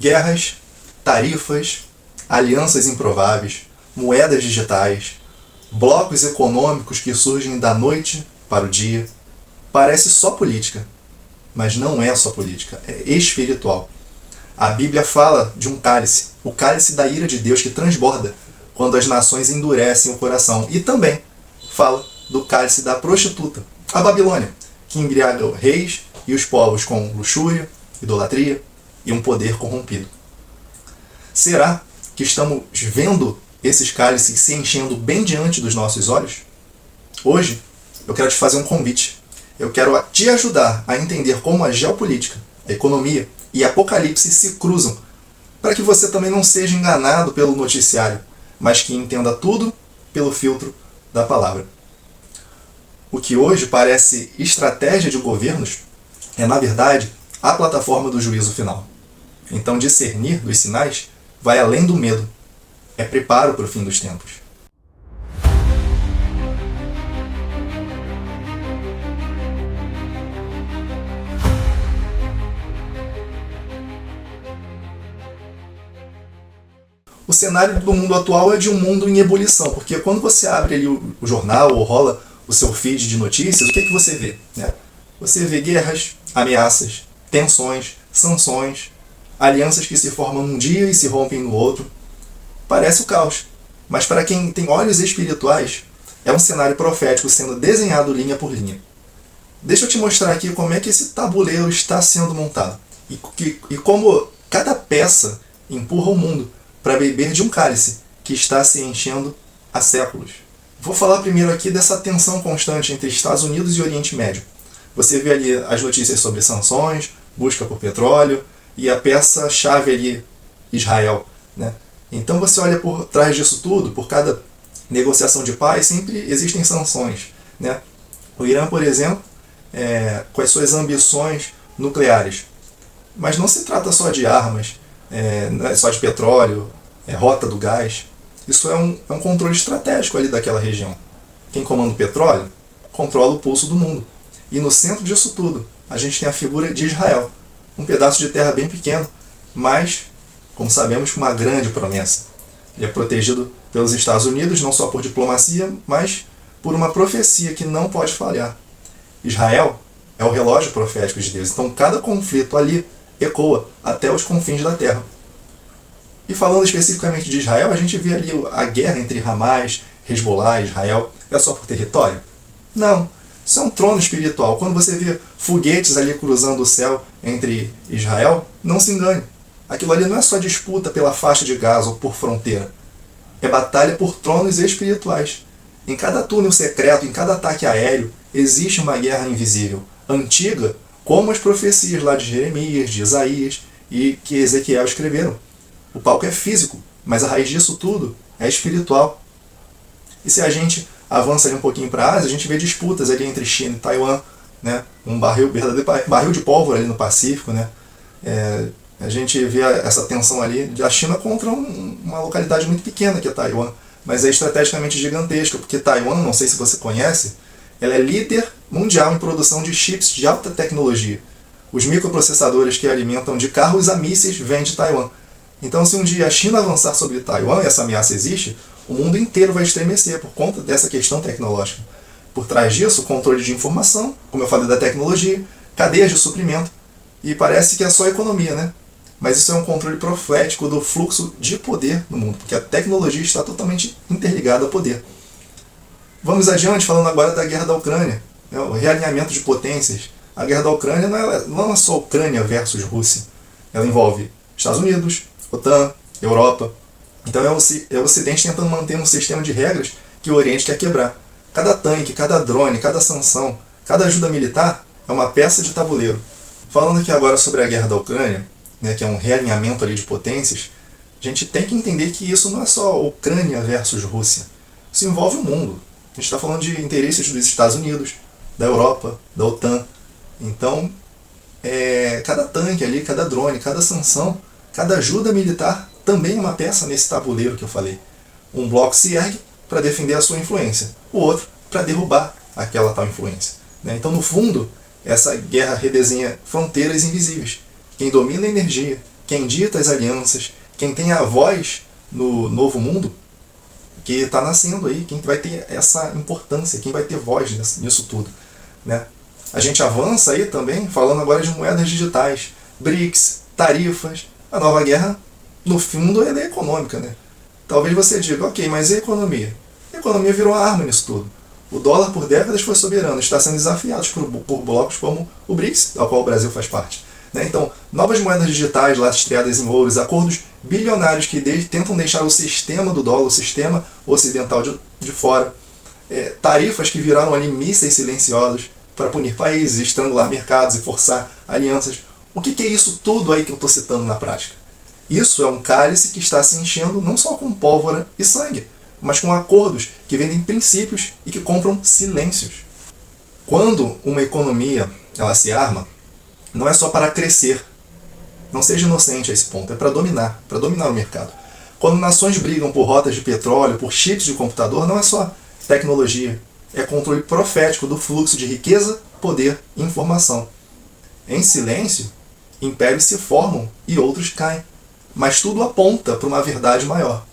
Guerras, tarifas, alianças improváveis, moedas digitais, blocos econômicos que surgem da noite para o dia. Parece só política, mas não é só política, é espiritual. A Bíblia fala de um cálice, o cálice da ira de Deus que transborda quando as nações endurecem o coração. E também fala do cálice da prostituta, a Babilônia, que embriaga reis e os povos com luxúria, idolatria e um poder corrompido. Será que estamos vendo esses cálices se enchendo bem diante dos nossos olhos? Hoje, eu quero te fazer um convite. Eu quero te ajudar a entender como a geopolítica, a economia e Apocalipse se cruzam, para que você também não seja enganado pelo noticiário, mas que entenda tudo pelo filtro da palavra. O que hoje parece estratégia de governos é, na verdade, a plataforma do juízo final. Então, discernir dos sinais vai além do medo. É preparo para o fim dos tempos. O cenário do mundo atual é de um mundo em ebulição, porque quando você abre ali o jornal ou rola o seu feed de notícias, o que você vê? Você vê guerras, ameaças, tensões, sanções, alianças que se formam num dia e se rompem no outro. Parece o caos, mas para quem tem olhos espirituais, é um cenário profético sendo desenhado linha por linha. Deixa eu te mostrar aqui como é que esse tabuleiro está sendo montado e como cada peça empurra o mundo para beber de um cálice que está se enchendo há séculos. Vou falar primeiro aqui dessa tensão constante entre Estados Unidos e Oriente Médio. Você vê ali as notícias sobre sanções, busca por petróleo e a peça-chave ali, Israel. Então você olha por trás disso tudo, por cada negociação de paz, sempre existem sanções. O Irã, por exemplo, com as suas ambições nucleares. Mas não se trata só de armas, não é só de petróleo, rota do gás. Isso é um controle estratégico ali daquela região. Quem comanda o petróleo controla o pulso do mundo. E no centro disso tudo, a gente tem a figura de Israel. Um pedaço de terra bem pequeno, mas, como sabemos, com uma grande promessa. Ele é protegido pelos Estados Unidos, não só por diplomacia, mas por uma profecia que não pode falhar. Israel é o relógio profético de Deus. Então cada conflito ali ecoa até os confins da terra. E falando especificamente de Israel, a gente vê ali a guerra entre Hamas, Hezbollah e Israel. É só por território? Não. Isso é um trono espiritual. Quando você vê foguetes ali cruzando o céu entre Israel, não se engane. Aquilo ali não é só disputa pela faixa de Gaza ou por fronteira. É batalha por tronos espirituais. Em cada túnel secreto, em cada ataque aéreo, existe uma guerra invisível, antiga, como as profecias lá de Jeremias, de Isaías e que Ezequiel escreveram. O palco é físico, mas a raiz disso tudo é espiritual. E se a gente avança ali um pouquinho para a Ásia, a gente vê disputas ali entre China e Taiwan, um verdadeiro barril de pólvora ali no Pacífico. A gente vê essa tensão ali da China contra uma localidade muito pequena que é Taiwan, mas é estrategicamente gigantesca, porque Taiwan, não sei se você conhece, ela é líder mundial em produção de chips de alta tecnologia. Os microprocessadores que alimentam de carros a mísseis vêm de Taiwan. Então, se um dia a China avançar sobre Taiwan, e essa ameaça existe, o mundo inteiro vai estremecer por conta dessa questão tecnológica. Por trás disso, controle de informação, como eu falei da tecnologia, cadeias de suprimento, e parece que é só economia, Mas isso é um controle profético do fluxo de poder no mundo, porque a tecnologia está totalmente interligada ao poder. Vamos adiante, falando agora da guerra da Ucrânia, o realinhamento de potências. A guerra da Ucrânia não é só Ucrânia versus Rússia. Ela envolve Estados Unidos, OTAN, Europa. Então é o Ocidente tentando manter um sistema de regras que o Oriente quer quebrar. Cada tanque, cada drone, cada sanção, cada ajuda militar é uma peça de tabuleiro. Falando aqui agora sobre a guerra da Ucrânia, que é um realinhamento ali de potências, a gente tem que entender que isso não é só Ucrânia versus Rússia. Isso envolve o mundo. A gente está falando de interesses dos Estados Unidos, da Europa, da OTAN. Então, cada tanque ali, cada drone, cada sanção, cada ajuda militar também é uma peça nesse tabuleiro que eu falei. Um bloco se ergue para defender a sua influência, o outro para derrubar aquela tal influência. Então, no fundo, essa guerra redesenha fronteiras invisíveis. Quem domina a energia, quem dita as alianças, quem tem a voz no novo mundo, que está nascendo aí, quem vai ter essa importância, quem vai ter voz nisso tudo, né? A gente avança aí também, falando agora de moedas digitais, BRICS, tarifas. A nova guerra, no fundo, é econômica, né? Talvez você diga, ok, mas e a economia? A economia virou arma nisso tudo. O dólar por décadas foi soberano, está sendo desafiado por blocos como o BRICS, ao qual o Brasil faz parte. Né? Então, novas moedas digitais lastreadas em ouros, acordos bilionários que tentam deixar o sistema do dólar, o sistema ocidental de fora, tarifas que viraram ali mísseis silenciosos para punir países, estrangular mercados e forçar alianças. O que é isso tudo aí que eu estou citando na prática? Isso é um cálice que está se enchendo não só com pólvora e sangue, mas com acordos que vendem princípios e que compram silêncios. Quando uma economia ela se arma, não é só para crescer. Não seja inocente a esse ponto, é para dominar o mercado. Quando nações brigam por rotas de petróleo, por chips de computador, não é só tecnologia, é controle profético do fluxo de riqueza, poder e informação. Em silêncio, impérios se formam e outros caem, mas tudo aponta para uma verdade maior.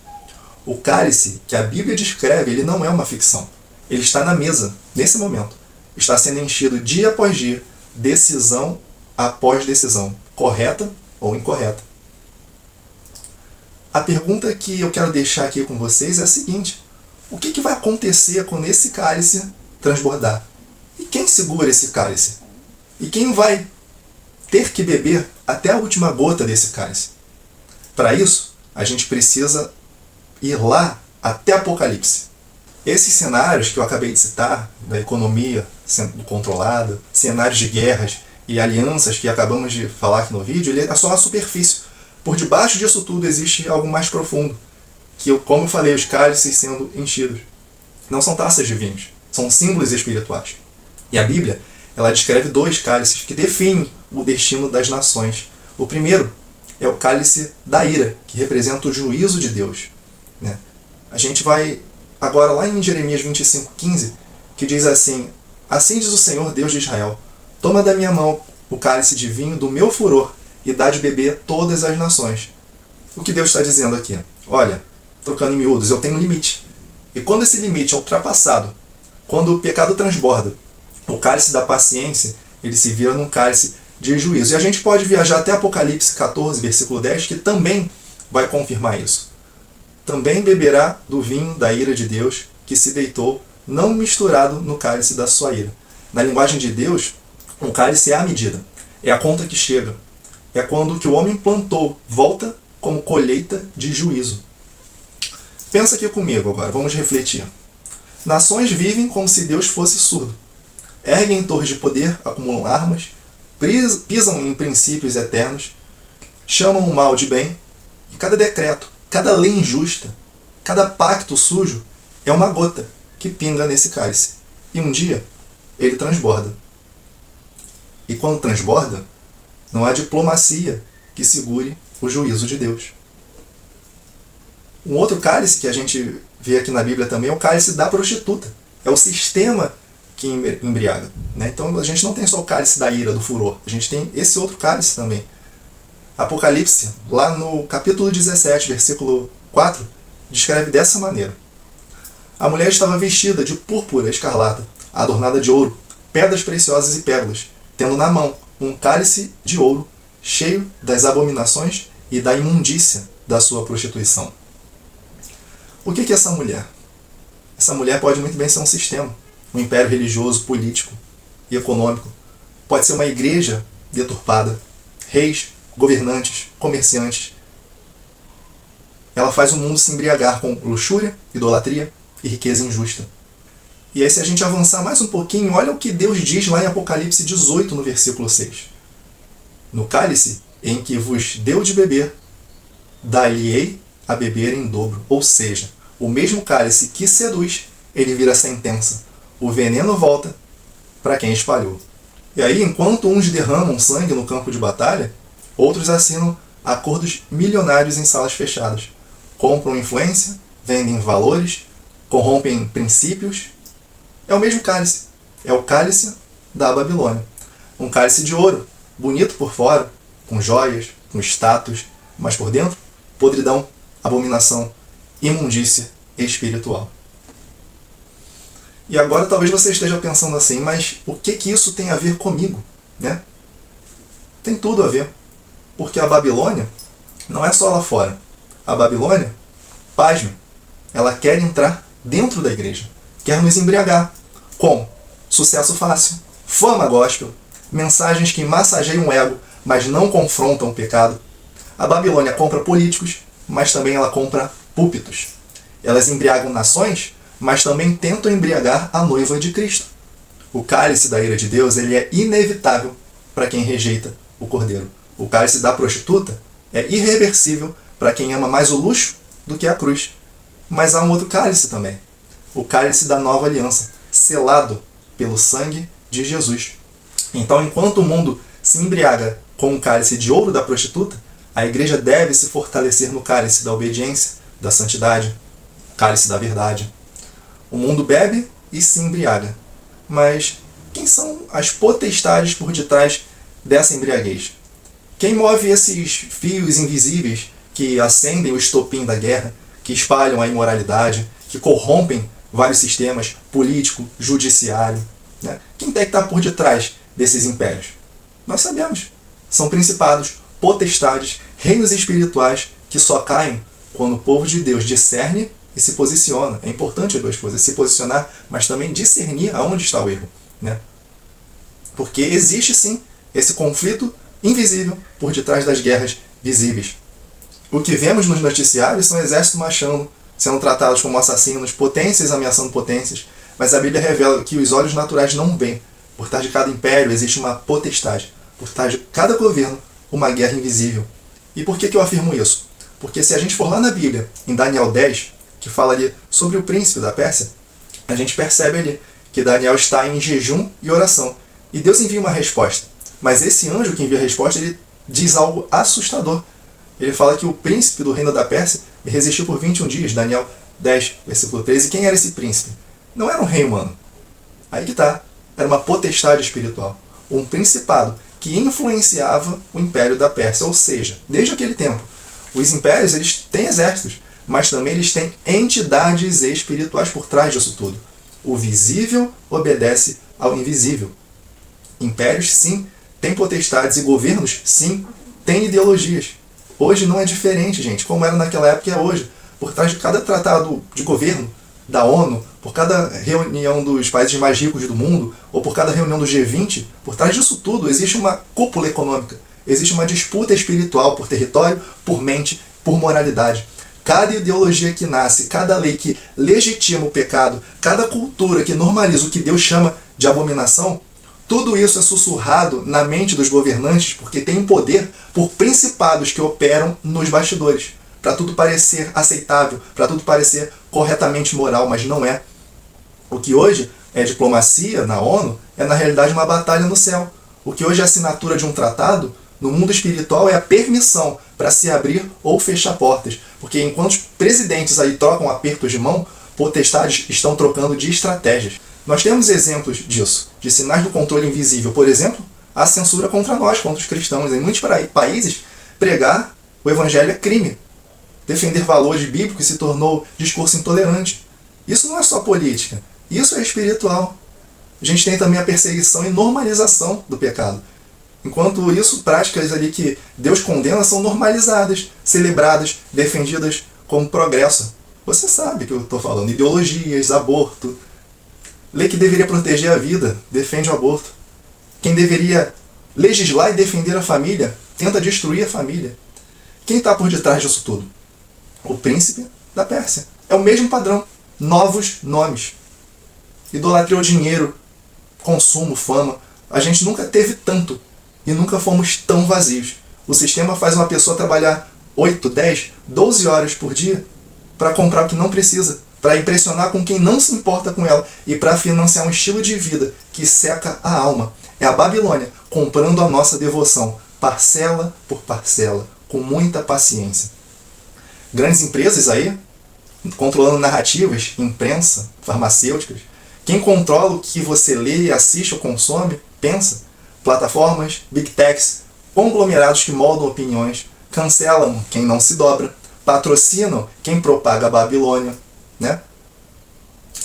O cálice que a Bíblia descreve, ele não é uma ficção. Ele está na mesa, nesse momento. Está sendo enchido dia após dia, decisão após decisão, correta ou incorreta. A pergunta que eu quero deixar aqui com vocês é a seguinte: o que vai acontecer quando esse cálice transbordar? E quem segura esse cálice? E quem vai ter que beber até a última gota desse cálice? Para isso, a gente precisa ir lá até Apocalipse. Esses cenários que eu acabei de citar, da economia sendo controlada, cenários de guerras e alianças que acabamos de falar aqui no vídeo, ele é só uma superfície. Por debaixo disso tudo existe algo mais profundo, que, como eu falei, os cálices sendo enchidos. Não são taças de vinhos, são símbolos espirituais. E a Bíblia, ela descreve 2 cálices que definem o destino das nações. O primeiro é o cálice da ira, que representa o juízo de Deus. Né? A gente vai agora lá em Jeremias 25:15, que diz assim: assim diz o Senhor Deus de Israel, toma da minha mão o cálice de vinho do meu furor e dá de beber todas as nações. O que Deus está dizendo aqui? Olha, trocando em miúdos, eu tenho um limite. E quando esse limite é ultrapassado, quando o pecado transborda, o cálice da paciência, ele se vira num cálice de juízo. E a gente pode viajar até Apocalipse 14, versículo 10, que também vai confirmar isso. Também beberá do vinho da ira de Deus, que se deitou, não misturado no cálice da sua ira. Na linguagem de Deus, um cálice é a medida, é a conta que chega. É quando o que o homem plantou volta como colheita de juízo. Pensa aqui comigo agora, vamos refletir. Nações vivem como se Deus fosse surdo. Erguem torres de poder, acumulam armas, pisam em princípios eternos, chamam o mal de bem, e cada decreto, cada lei injusta, cada pacto sujo é uma gota que pinga nesse cálice. E um dia ele transborda. E quando transborda, não há diplomacia que segure o juízo de Deus. Um outro cálice que a gente vê aqui na Bíblia também é o cálice da prostituta. É o sistema que embriaga. Né? Então a gente não tem só o cálice da ira, do furor. A gente tem esse outro cálice também. Apocalipse, lá no capítulo 17, versículo 4, descreve dessa maneira: a mulher estava vestida de púrpura escarlata, adornada de ouro, pedras preciosas e pérolas, tendo na mão um cálice de ouro cheio das abominações e da imundícia da sua prostituição. O que é essa mulher? Essa mulher pode muito bem ser um sistema, um império religioso, político e econômico. Pode ser uma igreja deturpada, reis, governantes, comerciantes. Ela faz o mundo se embriagar com luxúria, idolatria e riqueza injusta. E aí, se a gente avançar mais um pouquinho, olha o que Deus diz lá em Apocalipse 18, no versículo 6. No cálice em que vos deu de beber, dar-lhe-ei a beber em dobro. Ou seja, o mesmo cálice que seduz, ele vira sentença. O veneno volta para quem espalhou. E aí, enquanto uns derramam sangue no campo de batalha, outros assinam acordos milionários em salas fechadas. Compram influência, vendem valores, corrompem princípios. É o mesmo cálice. É o cálice da Babilônia. Um cálice de ouro, bonito por fora, com joias, com status, mas por dentro, podridão, abominação, imundícia espiritual. E agora talvez você esteja pensando assim, mas o que isso tem a ver comigo? Né? Tem tudo a ver. Porque a Babilônia não é só lá fora. A Babilônia, pasme, ela quer entrar dentro da igreja. Quer nos embriagar. Com sucesso fácil, fama gospel, mensagens que massageiam o ego, mas não confrontam o pecado. A Babilônia compra políticos, mas também ela compra púlpitos. Elas embriagam nações, mas também tentam embriagar a noiva de Cristo. O cálice da ira de Deus ele é inevitável para quem rejeita o Cordeiro. O cálice da prostituta é irreversível para quem ama mais o luxo do que a cruz. Mas há um outro cálice também. O cálice da nova aliança, selado pelo sangue de Jesus. Então, enquanto o mundo se embriaga com o cálice de ouro da prostituta, a igreja deve se fortalecer no cálice da obediência, da santidade, cálice da verdade. O mundo bebe e se embriaga. Mas quem são as potestades por detrás dessa embriaguez? Quem move esses fios invisíveis que acendem o estopim da guerra, que espalham a imoralidade, que corrompem vários sistemas político, judiciário? Né? Quem tem que estar por detrás desses impérios? Nós sabemos. São principados, potestades, reinos espirituais que só caem quando o povo de Deus discerne e se posiciona. É importante as duas coisas, se posicionar, mas também discernir aonde está o erro. Né? Porque existe sim esse conflito invisível por detrás das guerras visíveis. O que vemos nos noticiários são exércitos marchando, sendo tratados como assassinos, potências ameaçando potências, mas a Bíblia revela que os olhos naturais não veem. Por trás de cada império existe uma potestade. Por trás de cada governo, uma guerra invisível. E por que eu afirmo isso? Porque se a gente for lá na Bíblia, em Daniel 10, que fala ali sobre o príncipe da Pérsia, a gente percebe ali que Daniel está em jejum e oração. E Deus envia uma resposta. Mas esse anjo que envia a resposta, ele diz algo assustador. Ele fala que o príncipe do reino da Pérsia resistiu por 21 dias, Daniel 10, versículo 13. E quem era esse príncipe? Não era um rei humano. Aí que está. Era uma potestade espiritual. Um principado que influenciava o império da Pérsia. Ou seja, desde aquele tempo, os impérios eles têm exércitos, mas também eles têm entidades espirituais por trás disso tudo. O visível obedece ao invisível. Impérios, sim, têm potestades, e governos, sim, têm ideologias. Hoje não é diferente, gente, como era naquela época e é hoje. Por trás de cada tratado de governo da ONU, por cada reunião dos países mais ricos do mundo, ou por cada reunião do G20, por trás disso tudo existe uma cúpula econômica, existe uma disputa espiritual por território, por mente, por moralidade. Cada ideologia que nasce, cada lei que legitima o pecado, cada cultura que normaliza o que Deus chama de abominação, tudo isso é sussurrado na mente dos governantes porque tem poder por principados que operam nos bastidores. Para tudo parecer aceitável, para tudo parecer corretamente moral, mas não é. O que hoje é diplomacia na ONU é na realidade uma batalha no céu. O que hoje é assinatura de um tratado, no mundo espiritual é a permissão para se abrir ou fechar portas. Porque enquanto os presidentes aí trocam apertos de mão, potestades estão trocando de estratégias. Nós temos exemplos disso, de sinais do controle invisível. Por exemplo, a censura contra nós, contra os cristãos. Em muitos países, pregar o evangelho é crime. Defender valores bíblicos se tornou discurso intolerante. Isso não é só política, isso é espiritual. A gente tem também a perseguição e normalização do pecado. Enquanto isso, práticas ali que Deus condena são normalizadas, celebradas, defendidas como progresso. Você sabe o que eu estou falando. Ideologias, aborto. Lei que deveria proteger a vida, defende o aborto. Quem deveria legislar e defender a família, tenta destruir a família. Quem está por detrás disso tudo? O príncipe da Pérsia. É o mesmo padrão. Novos nomes. Idolatria ao dinheiro, consumo, fama. A gente nunca teve tanto e nunca fomos tão vazios. O sistema faz uma pessoa trabalhar 8, 10, 12 horas por dia para comprar o que não precisa, para impressionar com quem não se importa com ela e para financiar um estilo de vida que seca a alma. É a Babilônia comprando a nossa devoção, parcela por parcela, com muita paciência. Grandes empresas aí, controlando narrativas, imprensa, farmacêuticas. Quem controla o que você lê, assiste ou consome, pensa. Plataformas, big techs, conglomerados que moldam opiniões, cancelam quem não se dobra, patrocinam quem propaga a Babilônia, né?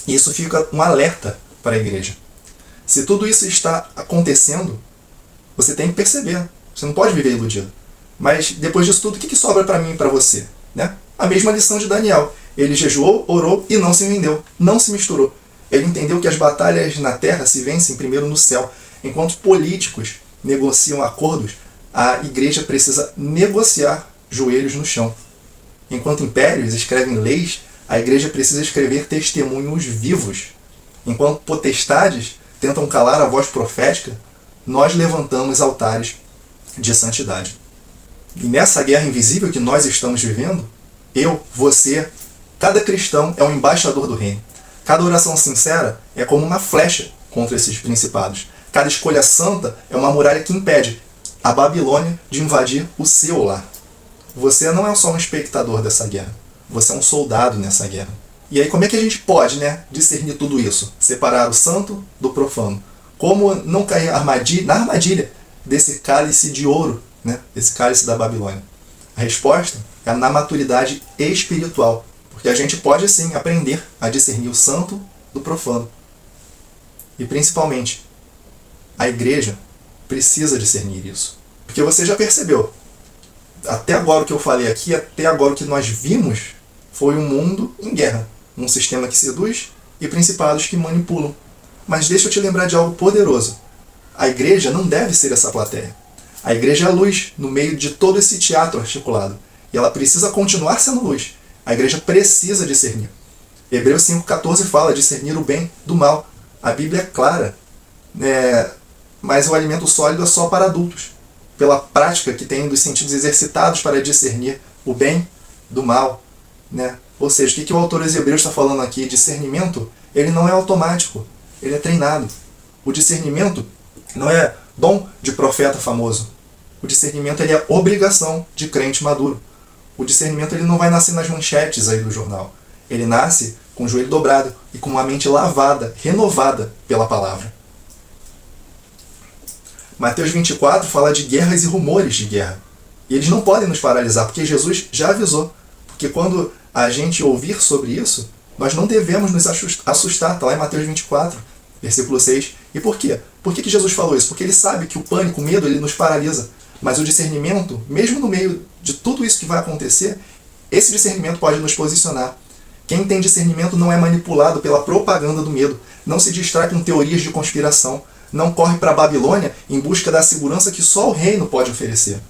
E isso fica um alerta para a igreja. Se tudo isso está acontecendo, você tem que perceber. Você não pode viver iludido. Mas depois disso tudo, o que sobra para mim e para você? Né? A mesma lição de Daniel. Ele jejuou, orou e não se vendeu. Não se misturou. Ele entendeu que as batalhas na terra se vencem primeiro no céu. Enquanto políticos negociam acordos, a igreja precisa negociar joelhos no chão. Enquanto impérios escrevem leis, a igreja precisa escrever testemunhos vivos. Enquanto potestades tentam calar a voz profética, nós levantamos altares de santidade. E nessa guerra invisível que nós estamos vivendo, eu, você, cada cristão é um embaixador do reino. Cada oração sincera é como uma flecha contra esses principados. Cada escolha santa é uma muralha que impede a Babilônia de invadir o seu lar. Você não é só um espectador dessa guerra. Você é um soldado nessa guerra. E aí como é que a gente pode, discernir tudo isso? Separar o santo do profano. Como não cair na armadilha desse cálice de ouro, desse cálice da Babilônia? A resposta é na maturidade espiritual. Porque a gente pode sim aprender a discernir o santo do profano. E principalmente, a igreja precisa discernir isso. Porque você já percebeu, até agora o que eu falei aqui, até agora o que nós vimos, foi um mundo em guerra. Um sistema que seduz e principados que manipulam. Mas deixa eu te lembrar de algo poderoso. A igreja não deve ser essa plateia. A igreja é a luz no meio de todo esse teatro articulado. E ela precisa continuar sendo luz. A igreja precisa discernir. Hebreus 5,14 fala discernir o bem do mal. A Bíblia é clara. Mas o alimento sólido é só para adultos. Pela prática que tem dos sentidos exercitados para discernir o bem do mal. Ou seja, o que o autor aos Hebreus está falando aqui? Discernimento, ele não é automático. Ele é treinado. O discernimento não é dom de profeta famoso. O discernimento ele é obrigação de crente maduro. O discernimento ele não vai nascer nas manchetes aí do jornal. Ele nasce com o joelho dobrado e com uma mente lavada, renovada pela palavra. Mateus 24 fala de guerras e rumores de guerra. E eles não podem nos paralisar, porque Jesus já avisou. Porque quando a gente ouvir sobre isso, nós não devemos nos assustar. Está lá em Mateus 24, versículo 6. E por quê? Por que Jesus falou isso? Porque ele sabe que o pânico, o medo, ele nos paralisa. Mas o discernimento, mesmo no meio de tudo isso que vai acontecer, esse discernimento pode nos posicionar. Quem tem discernimento não é manipulado pela propaganda do medo, não se distrai com teorias de conspiração, não corre para a Babilônia em busca da segurança que só o reino pode oferecer.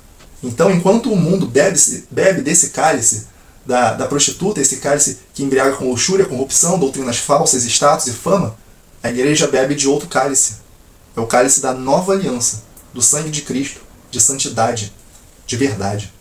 Então, enquanto o mundo bebe desse cálice da prostituta, esse cálice que embriaga com luxúria, corrupção, doutrinas falsas, status e fama, a igreja bebe de outro cálice. É o cálice da nova aliança, do sangue de Cristo, de santidade, de verdade.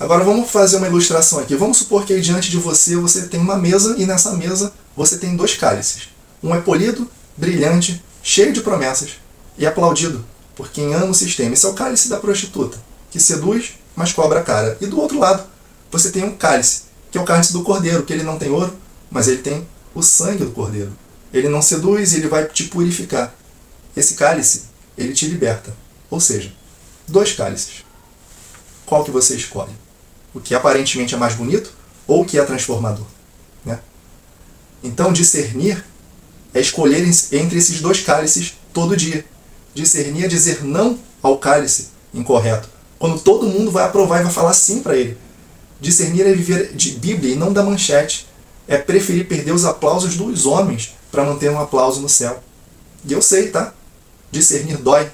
Agora vamos fazer uma ilustração aqui. Vamos supor que aí diante de você tem uma mesa e nessa mesa você tem dois cálices. Um é polido, brilhante, cheio de promessas e aplaudido por quem ama o sistema. Esse é o cálice da prostituta, que seduz, mas cobra a cara. E do outro lado, você tem um cálice, que é o cálice do cordeiro, que ele não tem ouro, mas ele tem o sangue do cordeiro. Ele não seduz e ele vai te purificar. Esse cálice, ele te liberta. Ou seja, dois cálices. Qual que você escolhe? O que aparentemente é mais bonito ou o que é transformador? Então, discernir é escolher entre esses dois cálices todo dia. Discernir é dizer não ao cálice incorreto, quando todo mundo vai aprovar e vai falar sim para ele. Discernir é viver de Bíblia e não da manchete. É preferir perder os aplausos dos homens para manter um aplauso no céu. E eu sei, tá? Discernir dói,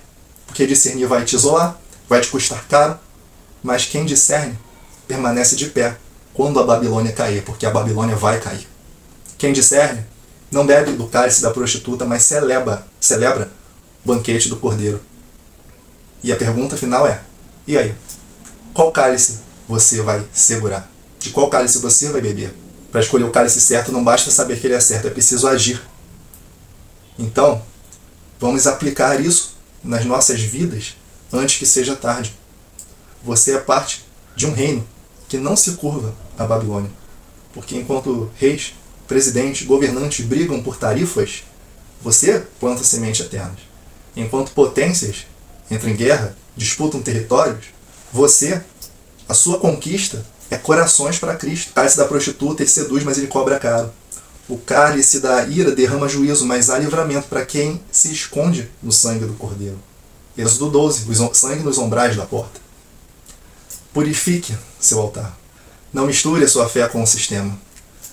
porque discernir vai te isolar, vai te custar caro, mas quem discerne permanece de pé quando a Babilônia cair, porque a Babilônia vai cair. Quem discerne não bebe do cálice da prostituta, mas celebra o banquete do cordeiro. E a pergunta final é, e aí? Qual cálice você vai segurar? De qual cálice você vai beber? Para escolher o cálice certo não basta saber que ele é certo, é preciso agir. Então, vamos aplicar isso nas nossas vidas antes que seja tarde. Você é parte de um reino que não se curva à Babilônia. Porque enquanto reis, presidentes, governantes brigam por tarifas, você planta semente eternas. Enquanto potências entram em guerra, disputam territórios, a sua conquista é corações para Cristo. O cálice da prostituta ele seduz, mas ele cobra caro. O cálice da ira derrama juízo, mas há livramento para quem se esconde no sangue do Cordeiro. Êxodo 12, sangue nos umbrais da porta. Purifique seu altar. Não misture a sua fé com o sistema.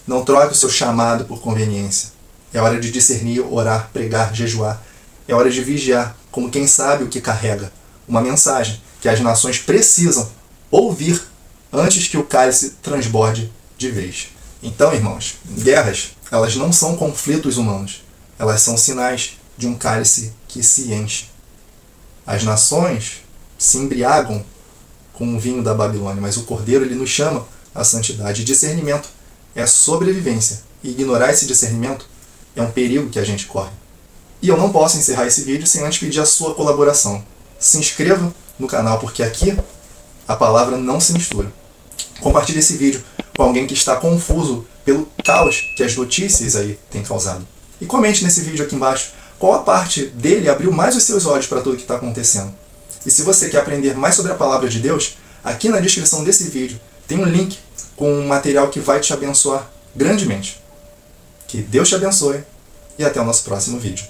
Não troque o seu chamado por conveniência. É hora de discernir, orar, pregar, jejuar. É hora de vigiar, como quem sabe o que carrega. Uma mensagem que as nações precisam ouvir antes que o cálice transborde de vez. Então, irmãos, guerras, elas não são conflitos humanos. Elas são sinais de um cálice que se enche. As nações se embriagam com o vinho da Babilônia, mas o Cordeiro ele nos chama à santidade. Discernimento é sobrevivência. E ignorar esse discernimento é um perigo que a gente corre. E eu não posso encerrar esse vídeo sem antes pedir a sua colaboração. Se inscreva no canal, porque aqui a palavra não se mistura. Compartilhe esse vídeo com alguém que está confuso pelo caos que as notícias aí têm causado. E comente nesse vídeo aqui embaixo qual a parte dele abriu mais os seus olhos para tudo que está acontecendo. E se você quer aprender mais sobre a palavra de Deus, aqui na descrição desse vídeo tem um link com um material que vai te abençoar grandemente. Que Deus te abençoe e até o nosso próximo vídeo.